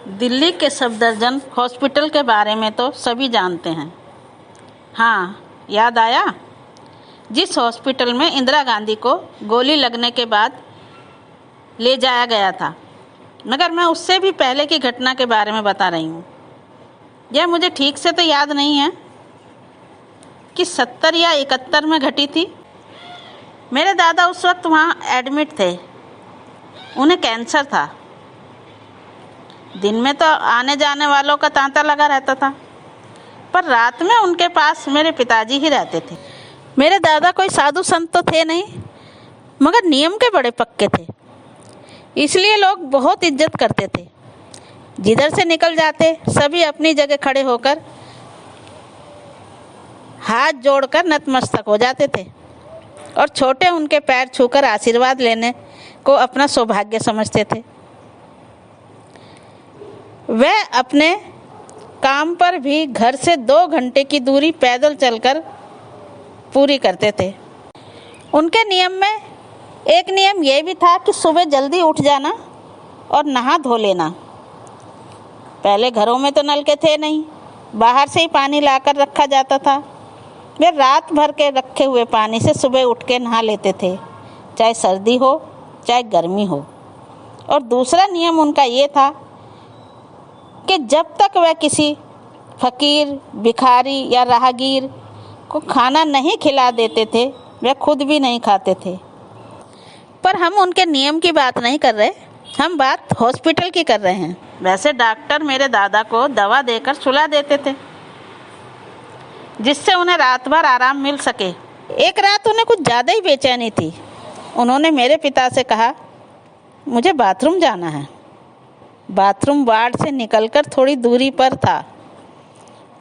दिल्ली के सफदरजंग हॉस्पिटल के बारे में तो सभी जानते हैं। हाँ, याद आया, जिस हॉस्पिटल में इंदिरा गांधी को गोली लगने के बाद ले जाया गया था। मगर मैं उससे भी पहले की घटना के बारे में बता रही हूँ। यह मुझे ठीक से तो याद नहीं है कि 70 या 71 में घटी थी। मेरे दादा उस वक्त वहाँ एडमिट थे। उन्हें कैंसर था। दिन में तो आने जाने वालों का तांता लगा रहता था, पर रात में उनके पास मेरे पिताजी ही रहते थे। मेरे दादा कोई साधु संत तो थे नहीं, मगर नियम के बड़े पक्के थे, इसलिए लोग बहुत इज्जत करते थे। जिधर से निकल जाते सभी अपनी जगह खड़े होकर हाथ जोड़कर नतमस्तक हो जाते थे और छोटे उनके पैर छूकर आशीर्वाद लेने को अपना सौभाग्य समझते थे। वह अपने काम पर भी घर से 2 घंटे की दूरी पैदल चलकर पूरी करते थे। उनके नियम में एक नियम यह भी था कि सुबह जल्दी उठ जाना और नहा धो लेना। पहले घरों में तो नलके थे नहीं, बाहर से ही पानी लाकर रखा जाता था। वे रात भर के रखे हुए पानी से सुबह उठ के नहा लेते थे, चाहे सर्दी हो चाहे गर्मी हो। और दूसरा नियम उनका ये था कि जब तक वह किसी फकीर, भिखारी या राहगीर को खाना नहीं खिला देते थे, वह खुद भी नहीं खाते थे। पर हम उनके नियम की बात नहीं कर रहे, हम बात हॉस्पिटल की कर रहे हैं। वैसे डॉक्टर मेरे दादा को दवा देकर सुला देते थे, जिससे उन्हें रात भर आराम मिल सके। एक रात उन्हें कुछ ज़्यादा ही बेचैनी थी। उन्होंने मेरे पिता से कहा, मुझे बाथरूम जाना है। बाथरूम वार्ड से निकलकर थोड़ी दूरी पर था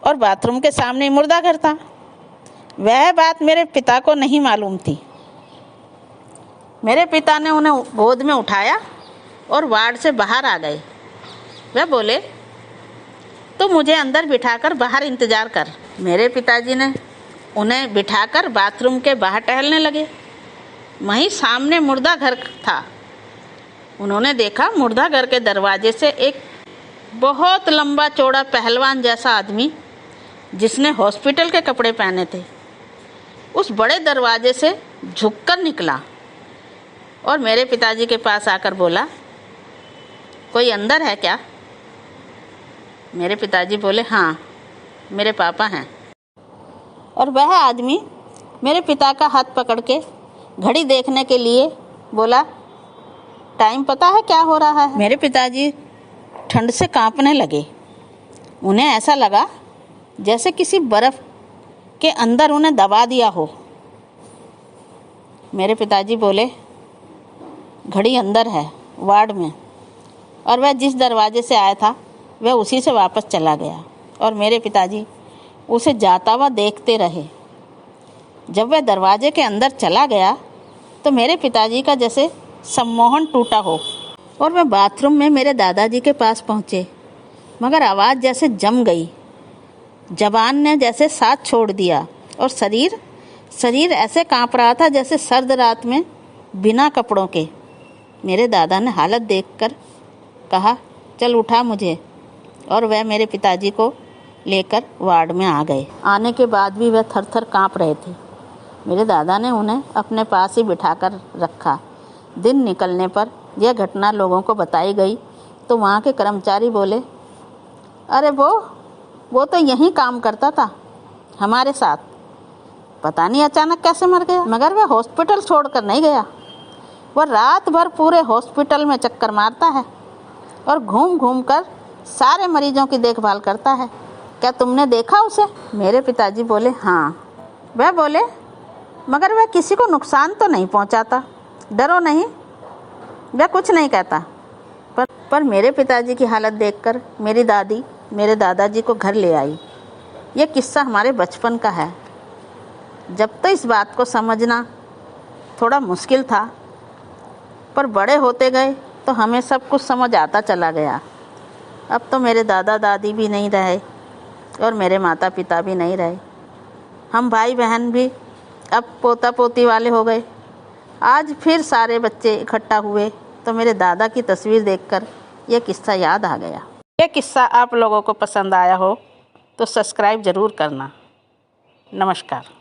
और बाथरूम के सामने मुर्दा घर था। वह बात मेरे पिता को नहीं मालूम थी। मेरे पिता ने उन्हें गोद में उठाया और वार्ड से बाहर आ गए। वह बोले, तो मुझे अंदर बिठाकर बाहर इंतज़ार कर। मेरे पिताजी ने उन्हें बिठाकर बाथरूम के बाहर टहलने लगे। वहीं सामने मुर्दा घर था। उन्होंने देखा मुर्दा घर के दरवाजे से एक बहुत लंबा चौड़ा पहलवान जैसा आदमी, जिसने हॉस्पिटल के कपड़े पहने थे, उस बड़े दरवाजे से झुककर निकला और मेरे पिताजी के पास आकर बोला, कोई अंदर है क्या? मेरे पिताजी बोले, हाँ, मेरे पापा हैं। और वह आदमी मेरे पिता का हाथ पकड़ के घड़ी देखने के लिए बोला, टाइम पता है क्या हो रहा है? मेरे पिताजी ठंड से कांपने लगे। उन्हें ऐसा लगा जैसे किसी बर्फ़ के अंदर उन्हें दबा दिया हो। मेरे पिताजी बोले, घड़ी अंदर है वार्ड में। और वह जिस दरवाजे से आया था वह उसी से वापस चला गया और मेरे पिताजी उसे जाता हुआ देखते रहे। जब वह दरवाजे के अंदर चला गया तो मेरे पिताजी का जैसे सम्मोहन टूटा हो और वह बाथरूम में मेरे दादाजी के पास पहुँचे, मगर आवाज़ जैसे जम गई। ज़बान ने जैसे साथ छोड़ दिया और शरीर ऐसे काँप रहा था जैसे सर्द रात में बिना कपड़ों के। मेरे दादा ने हालत देखकर कहा, चल उठा मुझे। और वह मेरे पिताजी को लेकर वार्ड में आ गए। आने के बाद भी वह थर-थर काँप रहे थे। मेरे दादा ने उन्हें अपने पास ही बिठाकर रखा। दिन निकलने पर यह घटना लोगों को बताई गई तो वहाँ के कर्मचारी बोले, अरे वो तो यहीं काम करता था हमारे साथ, पता नहीं अचानक कैसे मर गया। मगर वह हॉस्पिटल छोड़कर नहीं गया। वह रात भर पूरे हॉस्पिटल में चक्कर मारता है और घूम घूम कर सारे मरीजों की देखभाल करता है। क्या तुमने देखा उसे? मेरे पिताजी बोले, हाँ। वह बोले, मगर वह किसी को नुकसान तो नहीं पहुंचाता। डरो नहीं, वह कुछ नहीं कहता। पर मेरे पिताजी की हालत देखकर मेरी दादी मेरे दादाजी को घर ले आई। यह किस्सा हमारे बचपन का है। जब तो इस बात को समझना थोड़ा मुश्किल था, पर बड़े होते गए तो हमें सब कुछ समझ आता चला गया। अब तो मेरे दादा दादी भी नहीं रहे और मेरे माता पिता भी नहीं रहे। हम भाई बहन भी अब पोता पोती वाले हो गए। आज फिर सारे बच्चे इकट्ठा हुए तो मेरे दादा की तस्वीर देखकर यह किस्सा याद आ गया। किस्सा आप लोगों को पसंद आया हो तो सब्सक्राइब ज़रूर करना। नमस्कार।